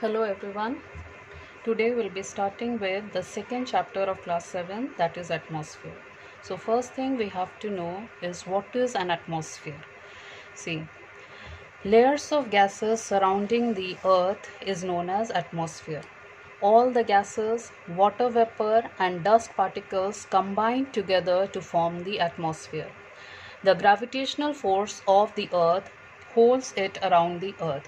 Hello everyone. Today we'll be starting with the second chapter of class 7, that is atmosphere. So first thing we have to know is what is an atmosphere. See, layers of gases surrounding the earth is known as atmosphere. All the gases, water vapor and dust particles combine together to form the atmosphere. The gravitational force of the earth holds it around the earth.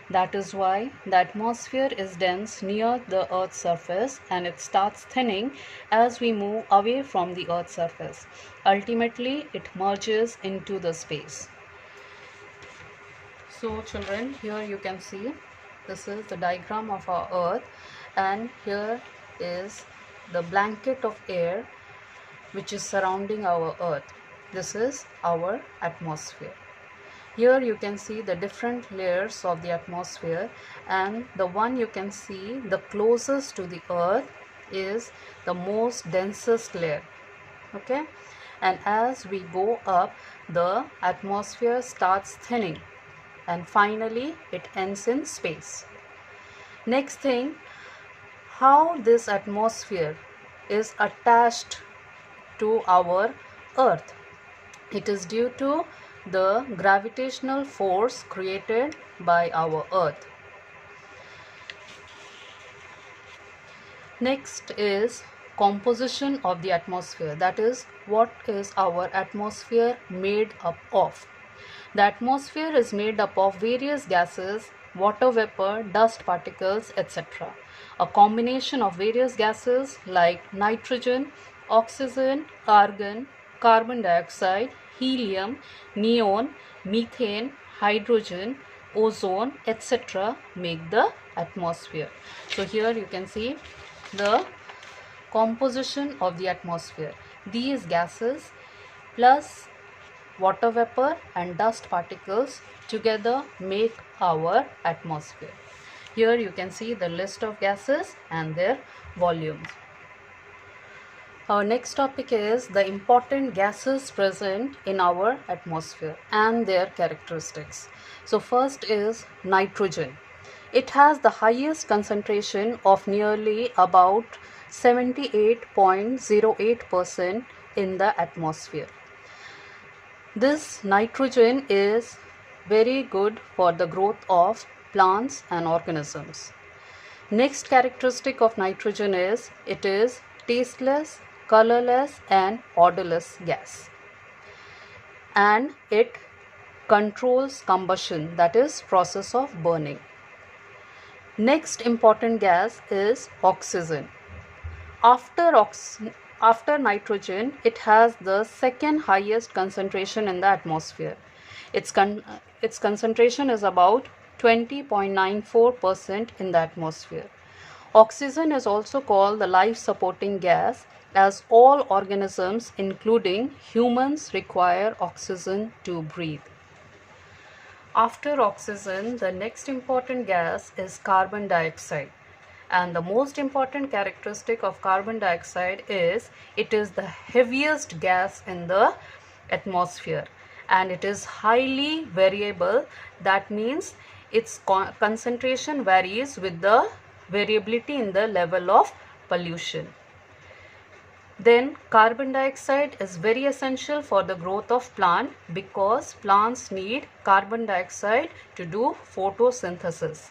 That is why the atmosphere is dense near the earth's surface and it starts thinning as we move away from the earth's surface. Ultimately, it merges into the space. So children, here you can see this is the diagram of our earth, and here is the blanket of air which is surrounding our earth. This is our atmosphere. Here you can see the different layers of the atmosphere, and the one you can see the closest to the earth is the most densest layer. Okay, and as we go up, the atmosphere starts thinning and finally it ends in space. Next thing, how this atmosphere is attached to our earth. It is due to the gravitational force created by our earth. Next is composition of the atmosphere, that is, what is our atmosphere made up of. The atmosphere is made up of various gases, water vapor, dust particles, etc. A combination of various gases like nitrogen, oxygen, argon, carbon dioxide, helium, neon, methane, hydrogen, ozone, etc. make the atmosphere. So here you can see the composition of the atmosphere. These gases plus water vapor and dust particles together make our atmosphere. Here you can see the list of gases and their volumes. Our next topic is the important gases present in our atmosphere and their characteristics. So first is nitrogen. It has the highest concentration of nearly about 78.08% in the atmosphere. This nitrogen is very good for the growth of plants and organisms. Next characteristic of nitrogen is it is tasteless, colorless and odorless gas, and it controls combustion, that is process of burning. Next important gas is oxygen. After nitrogen, it has the second highest concentration in the atmosphere. Its concentration is about 20.94% in the atmosphere. Oxygen is also called the life-supporting gas, as all organisms, including humans, require oxygen to breathe. After oxygen, the next important gas is carbon dioxide. And the most important characteristic of carbon dioxide is it is the heaviest gas in the atmosphere and it is highly variable. That means its concentration varies with the variability in the level of pollution. Then carbon dioxide is very essential for the growth of plant because plants need carbon dioxide to do photosynthesis.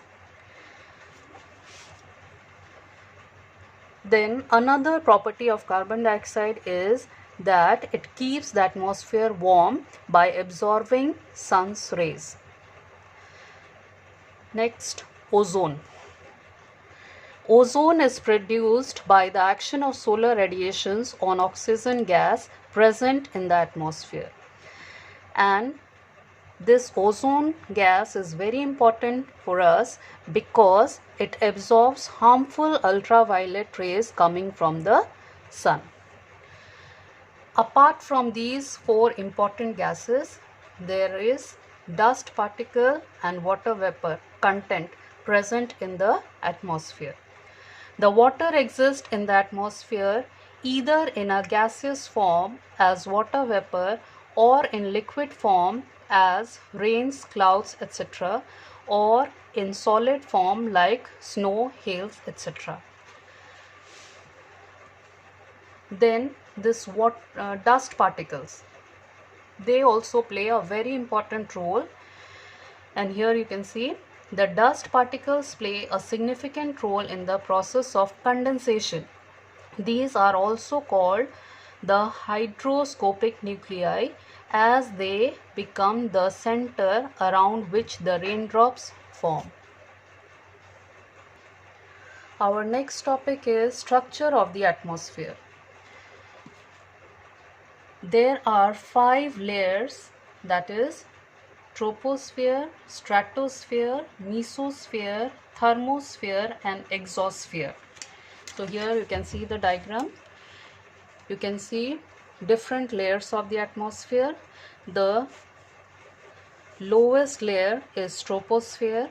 Then another property of carbon dioxide is that it keeps the atmosphere warm by absorbing sun's rays. Next, ozone. Ozone is produced by the action of solar radiations on oxygen gas present in the atmosphere. And this ozone gas is very important for us because it absorbs harmful ultraviolet rays coming from the sun. Apart from these four important gases, there is dust particle and water vapor content present in the atmosphere. The water exists in the atmosphere either in a gaseous form as water vapor or in liquid form as rains, clouds, etc., or in solid form like snow, hails, etc. Then this dust particles, they also play a very important role, and here you can see the dust particles play a significant role in the process of condensation. These are also called the hygroscopic nuclei, as they become the center around which the raindrops form. Our next topic is structure of the atmosphere. There are 5 layers, that is troposphere, stratosphere, mesosphere, thermosphere and exosphere. So here you can see the diagram. You can see different layers of the atmosphere. The lowest layer is troposphere,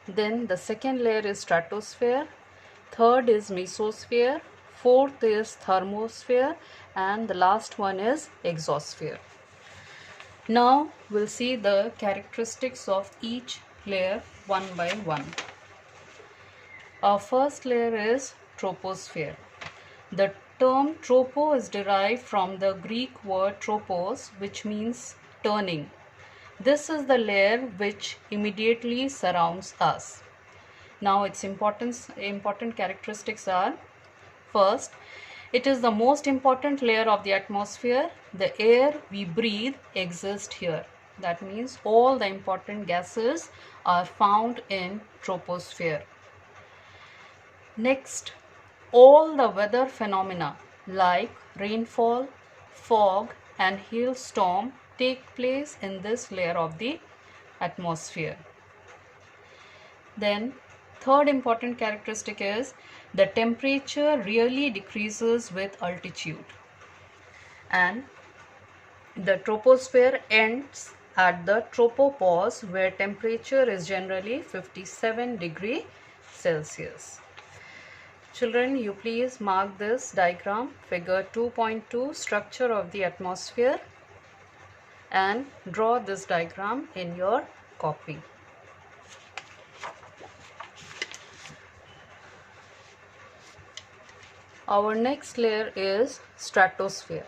then the second layer is stratosphere, third is mesosphere, fourth is thermosphere, and the last one is exosphere. Now we'll see the characteristics of each layer one by one. Our first layer is troposphere. The term tropo is derived from the Greek word tropos, which means turning. This is the layer which immediately surrounds us. Now its important characteristics are: first, it is the most important layer of the atmosphere. The air we breathe exists here. That means all the important gases are found in troposphere. Next, all the weather phenomena like rainfall, fog and hailstorm take place in this layer of the atmosphere. Then third important characteristic is the temperature really decreases with altitude, and the troposphere ends at the tropopause, where temperature is generally 57 degrees Celsius. Children, you please mark this diagram, figure 2.2, structure of the atmosphere, and draw this diagram in your copy. Our next layer is stratosphere.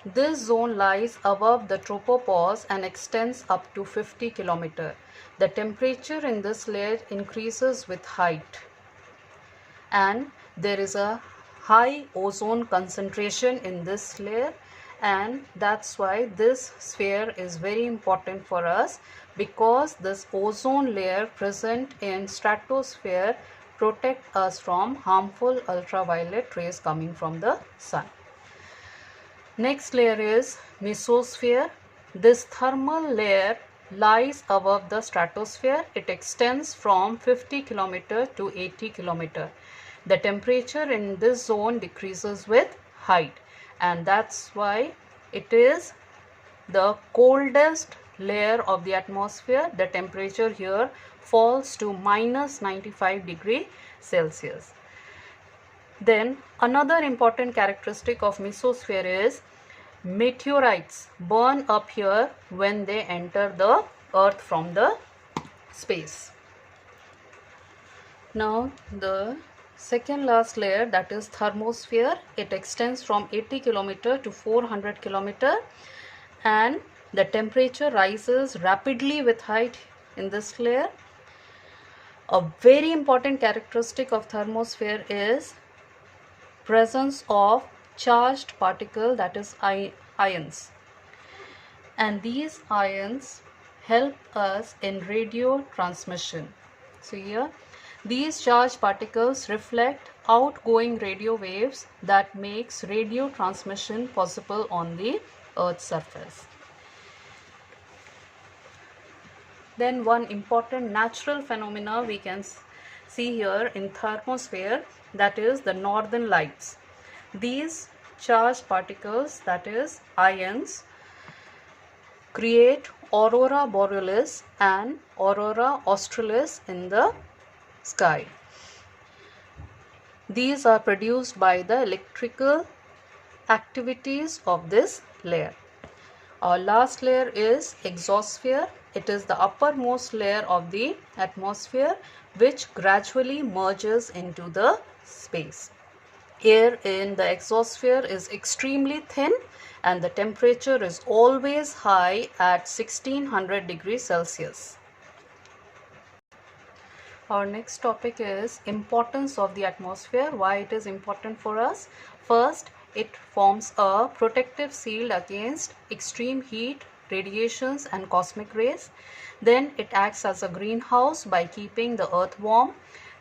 This zone lies above the tropopause and extends up to 50 km. The temperature in this layer increases with height, and there is a high ozone concentration in this layer, and that's why this sphere is very important for us, because this ozone layer present in stratosphere protect us from harmful ultraviolet rays coming from the sun. Next layer is mesosphere. This thermal layer lies above the stratosphere. It extends from 50 km to 80 km. The temperature in this zone decreases with height, and that's why it is the coldest layer of the atmosphere. The temperature here falls to minus 95 degrees Celsius. Then another important characteristic of mesosphere is meteorites burn up here when they enter the earth from the space. Now the second last layer, that is thermosphere. It extends from 80 km to 400 km, and the temperature rises rapidly with height in this layer. A very important characteristic of thermosphere is presence of charged particle, that is ions, and these ions help us in radio transmission. So here these charged particles reflect outgoing radio waves that makes radio transmission possible on the Earth's surface. Then one important natural phenomena we can see here in thermosphere, that is the northern lights. These charged particles, that is ions, create aurora borealis and aurora australis in the sky. These are produced by the electrical activities of this layer. Our last layer is exosphere. It is the uppermost layer of the atmosphere which gradually merges into the space. Air in the exosphere is extremely thin and the temperature is always high at 1600 degrees Celsius. Our next topic is importance of the atmosphere, why it is important for us. First, it forms a protective shield against extreme heat, radiations and cosmic rays. Then it acts as a greenhouse by keeping the earth warm.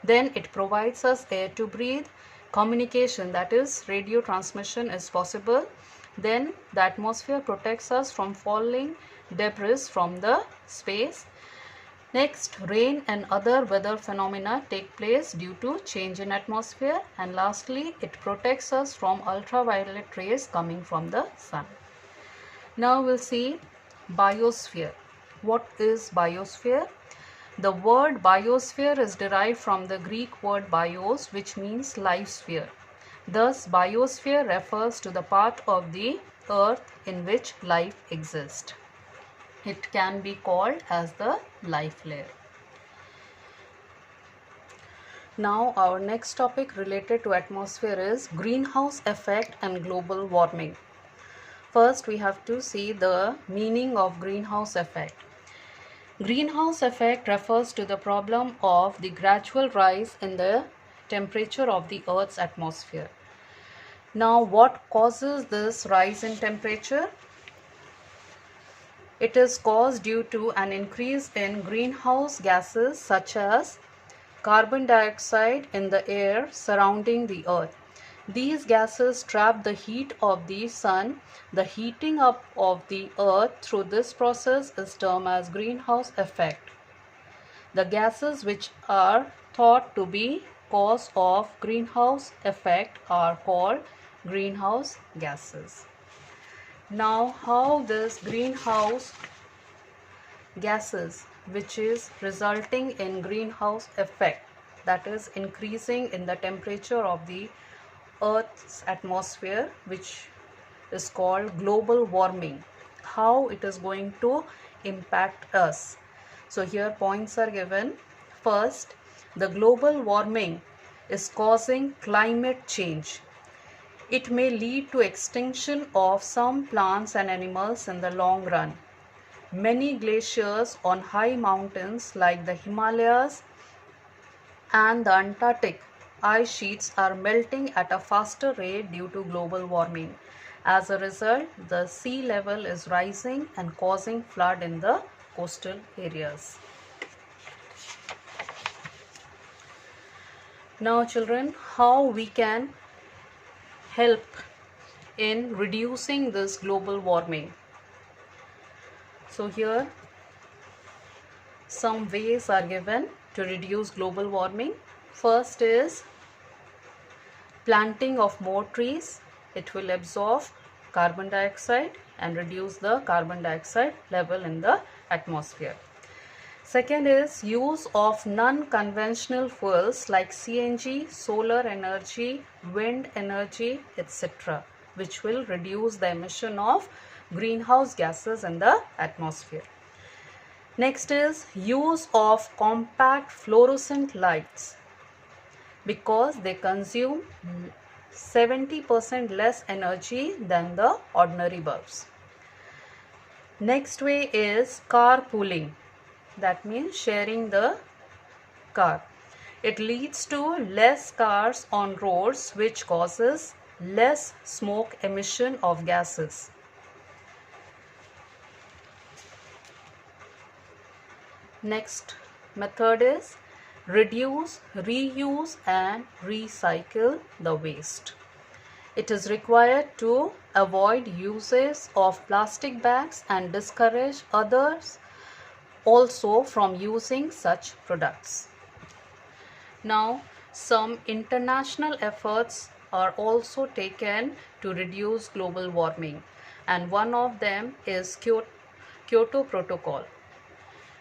Then it provides us air to breathe. Communication, that is radio transmission, is possible. Then the atmosphere protects us from falling debris from the space. Next, rain and other weather phenomena take place due to change in atmosphere. And lastly, it protects us from ultraviolet rays coming from the sun. Now we'll see biosphere. What is biosphere? The word biosphere is derived from the Greek word bios, which means life sphere. Thus, biosphere refers to the part of the earth in which life exists. It can be called as the life layer. Now our next topic related to atmosphere is greenhouse effect and global warming. First, we have to see the meaning of greenhouse effect. Greenhouse effect refers to the problem of the gradual rise in the temperature of the Earth's atmosphere. Now, what causes this rise in temperature? It is caused due to an increase in greenhouse gases such as carbon dioxide in the air surrounding the earth. These gases trap the heat of the sun. The heating up of the earth through this process is termed as greenhouse effect. The gases which are thought to be cause of greenhouse effect are called greenhouse gases. Now, how this greenhouse gases, which is resulting in greenhouse effect, that is increasing in the temperature of the Earth's atmosphere, which is called global warming, how it is going to impact us. So here points are given. First, the global warming is causing climate change. It may lead to extinction of some plants and animals in the long run. Many glaciers on high mountains like the Himalayas and the Antarctic ice sheets are melting at a faster rate due to global warming. As a result, the sea level is rising and causing flood in the coastal areas. Now children, how we can help in reducing this global warming? So here some ways are given to reduce global warming. First is planting of more trees. It will absorb carbon dioxide and reduce the carbon dioxide level in the atmosphere. Second is use of non-conventional fuels like CNG, solar energy, wind energy, etc., which will reduce the emission of greenhouse gases in the atmosphere. Next is use of compact fluorescent lights because they consume 70% less energy than the ordinary bulbs. Next way is carpooling. That means sharing the car. It leads to less cars on roads, which causes less smoke emission of gases. Next method is reduce, reuse and recycle the waste. It is required to avoid uses of plastic bags and discourage others also from using such products. Now, some international efforts are also taken to reduce global warming, and one of them is Kyoto Protocol.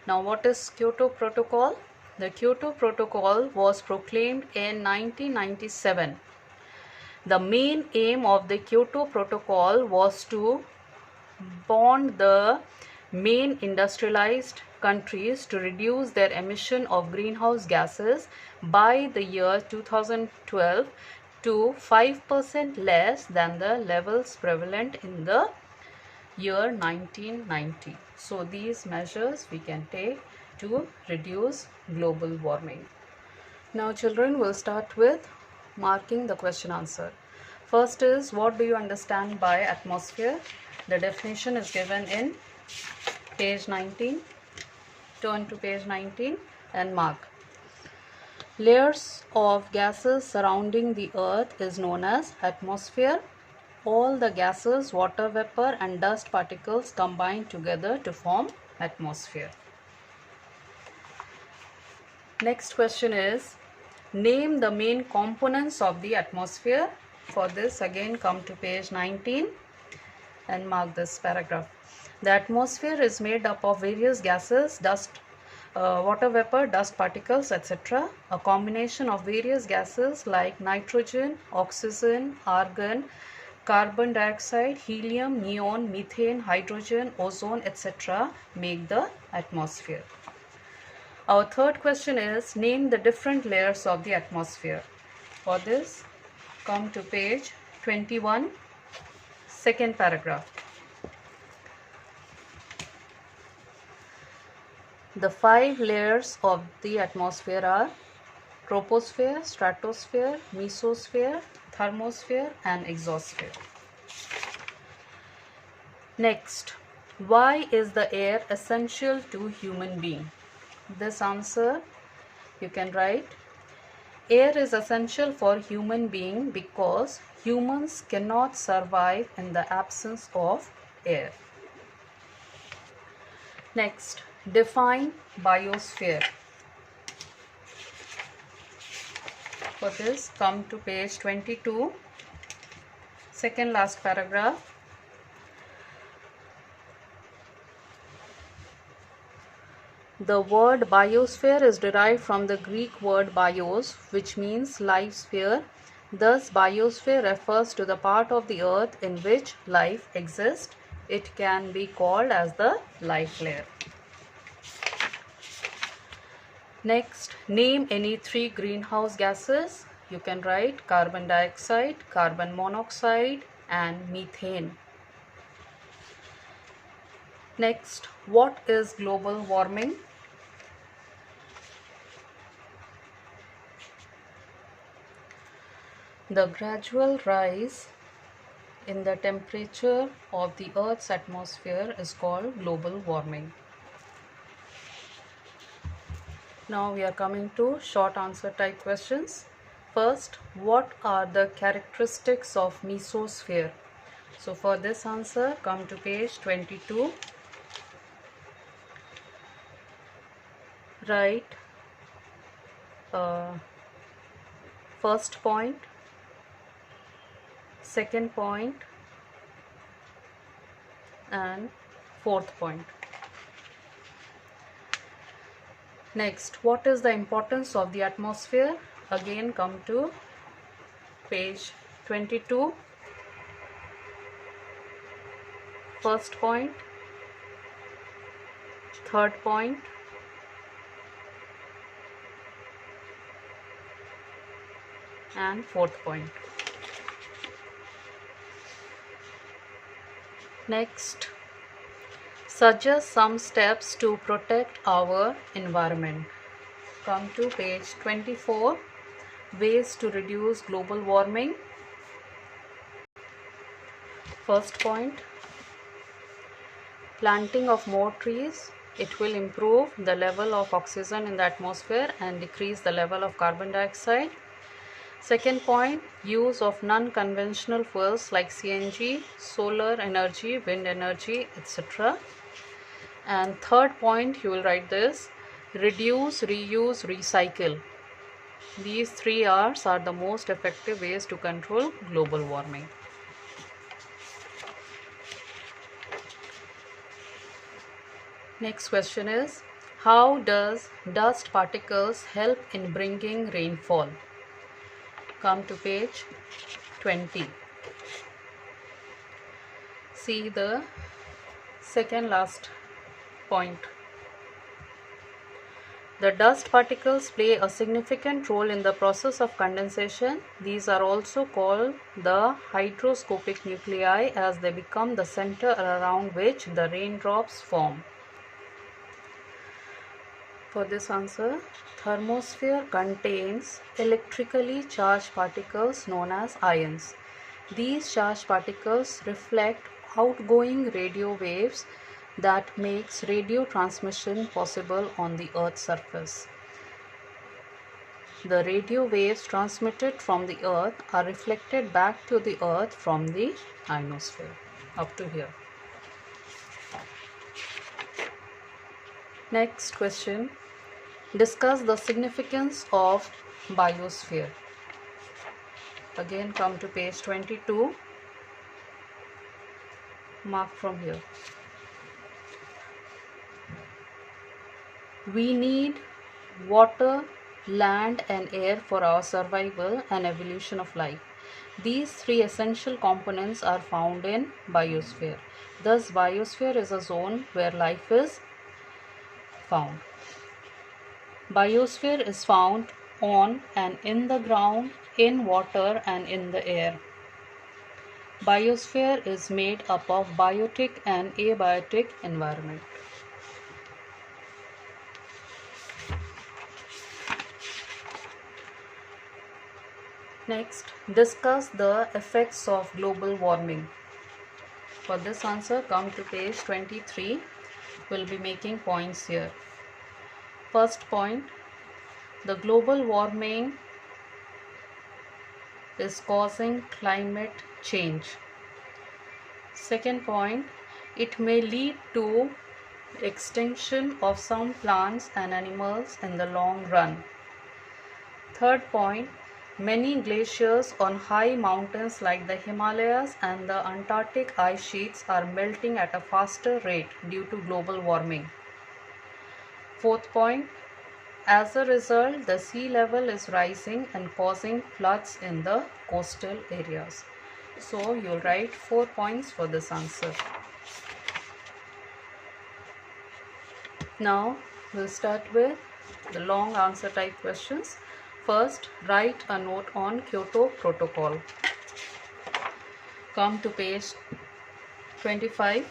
Now, what is Kyoto Protocol? The Kyoto Protocol was proclaimed in 1997. The main aim of the Kyoto Protocol was to bond the main industrialized countries to reduce their emission of greenhouse gases by the year 2012 to 5% less than the levels prevalent in the year 1990. So these measures we can take to reduce global warming. Now children will start with marking the question answer. First is, what do you understand by atmosphere? The definition is given in page 19. Turn to page 19 and mark. Layers of gases surrounding the earth is known as atmosphere. All the gases, water vapor and dust particles combine together to form atmosphere. Next question is, name the main components of the atmosphere. For this, again come to page 19 and mark this paragraph. The atmosphere is made up of various gases, dust, water vapor, dust particles, etc. A combination of various gases like nitrogen, oxygen, argon, carbon dioxide, helium, neon, methane, hydrogen, ozone, etc. make the atmosphere. Our third question is, name the different layers of the atmosphere. For this, come to page 21, second paragraph. The 5 layers of the atmosphere are troposphere, stratosphere, mesosphere, thermosphere and exosphere. Next, why is the air essential to human being? This answer you can write, air is essential for human being because humans cannot survive in the absence of air. Next, define biosphere. For this, come to page 22, second last paragraph. The word biosphere is derived from the Greek word bios, which means life sphere. Thus, biosphere refers to the part of the earth in which life exists. It can be called as the life layer. Next, name any 3 greenhouse gases. You can write carbon dioxide, carbon monoxide and methane. Next, what is global warming? The gradual rise in the temperature of the Earth's atmosphere is called global warming. Now we are coming to short answer type questions. First, what are the characteristics of mesosphere? So for this answer, come to page 22. Write first point, second point and fourth point. Next, what is the importance of the atmosphere? Again come to page 22. First point, third point, and fourth point. Next, suggest some steps to protect our environment. Come to page 24, ways to reduce global warming. First point, planting of more trees. It will improve the level of oxygen in the atmosphere and decrease the level of carbon dioxide. Second point, use of non-conventional fuels like CNG, solar energy, wind energy, etc. And third point, you will write this, reduce, reuse, recycle. These 3 R's are the most effective ways to control global warming. Next question is, how does dust particles help in bringing rainfall? Come to page 20. See the second last point. The dust particles play a significant role in the process of condensation. These are also called the hygroscopic nuclei, as they become the center around which the raindrops form. For this answer, thermosphere contains electrically charged particles known as ions. These charged particles reflect outgoing radio waves that makes radio transmission possible on the Earth's surface. The radio waves transmitted from the Earth are reflected back to the Earth from the ionosphere. Up to here. Next question. Discuss the significance of biosphere. Again come to page 22. Mark from here. We need water, land and air for our survival and evolution of life. These three essential components are found in biosphere. Thus, biosphere is a zone where life is found. Biosphere is found on and in the ground, in water and in the air. Biosphere is made up of biotic and abiotic environment. Next, discuss the effects of global warming. For this answer, come to page 23. We'll be making points here. First point, the global warming is causing climate change. Second point, it may lead to extinction of some plants and animals in the long run. Third point, many glaciers on high mountains like the Himalayas and the Antarctic ice sheets are melting at a faster rate due to global warming. Fourth point, as a result, the sea level is rising and causing floods in the coastal areas. So you'll write 4 points for this answer. Now we'll start with the long answer type questions. First, write a note on Kyoto Protocol. Come to page 25.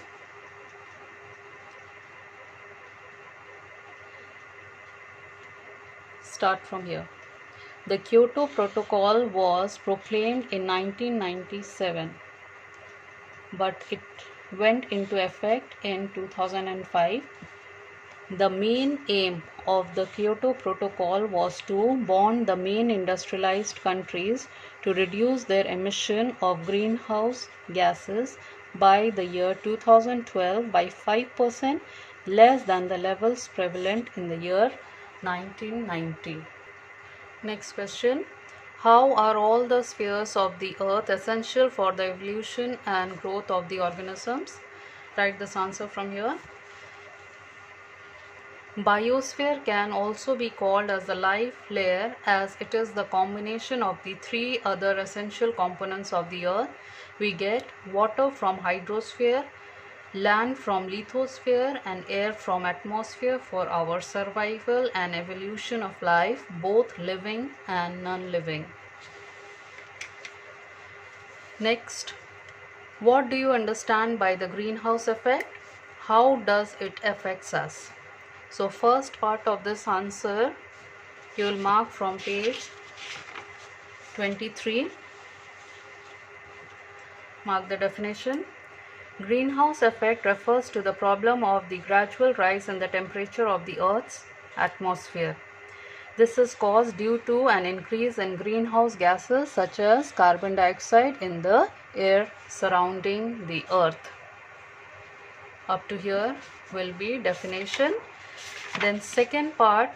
Start from here. The Kyoto Protocol was proclaimed in 1997, but it went into effect in 2005. The main aim of the Kyoto Protocol was to bond the main industrialized countries to reduce their emission of greenhouse gases by the year 2012 by 5% less than the levels prevalent in the year 1990. Next question. How are all the spheres of the earth essential for the evolution and growth of the organisms? Write this answer from here. Biosphere can also be called as the life layer, as it is the combination of the three other essential components of the earth. We get water from hydrosphere, land from lithosphere and air from atmosphere for our survival and evolution of life, both living and non-living. Next, what do you understand by the greenhouse effect? How does it affect us? So first part of this answer you will mark from page 23. Mark the definition. Greenhouse effect refers to the problem of the gradual rise in the temperature of the Earth's atmosphere. This is caused due to an increase in greenhouse gases such as carbon dioxide in the air surrounding the Earth. Up to here will be definition. Then second part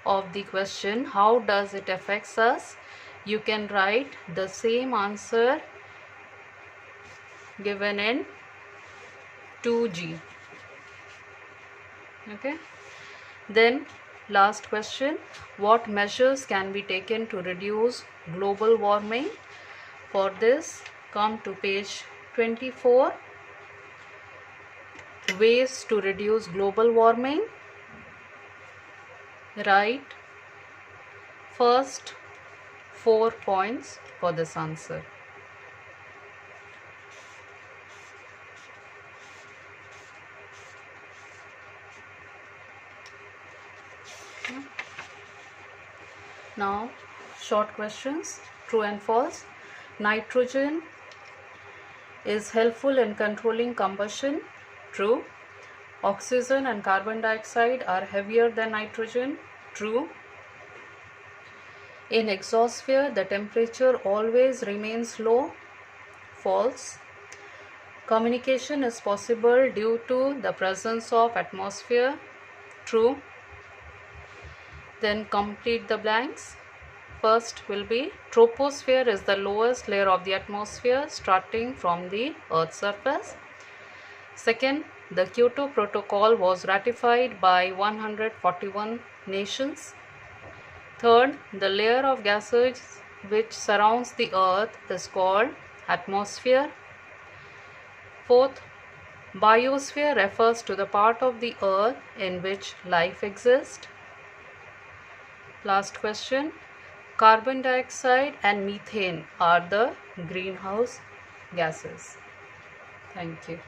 of the question, how does it affect us? You can write the same answer given in 2G. Okay. Then last question, what measures can be taken to reduce global warming? For this, come to page 24. ways to reduce global warming? Write first 4 points for this answer. Now, short questions. True and false. Nitrogen is helpful in controlling combustion. True. Oxygen and carbon dioxide are heavier than nitrogen. True. In exosphere, the temperature always remains low. False. Communication is possible due to the presence of atmosphere. True. Then complete the blanks. First will be troposphere is the lowest layer of the atmosphere starting from the Earth's surface. Second, the Kyoto Protocol was ratified by 141 nations. Third, the layer of gases which surrounds the Earth is called atmosphere. Fourth, biosphere refers to the part of the Earth in which life exists. Last question, carbon dioxide and methane are the greenhouse gases. Thank you.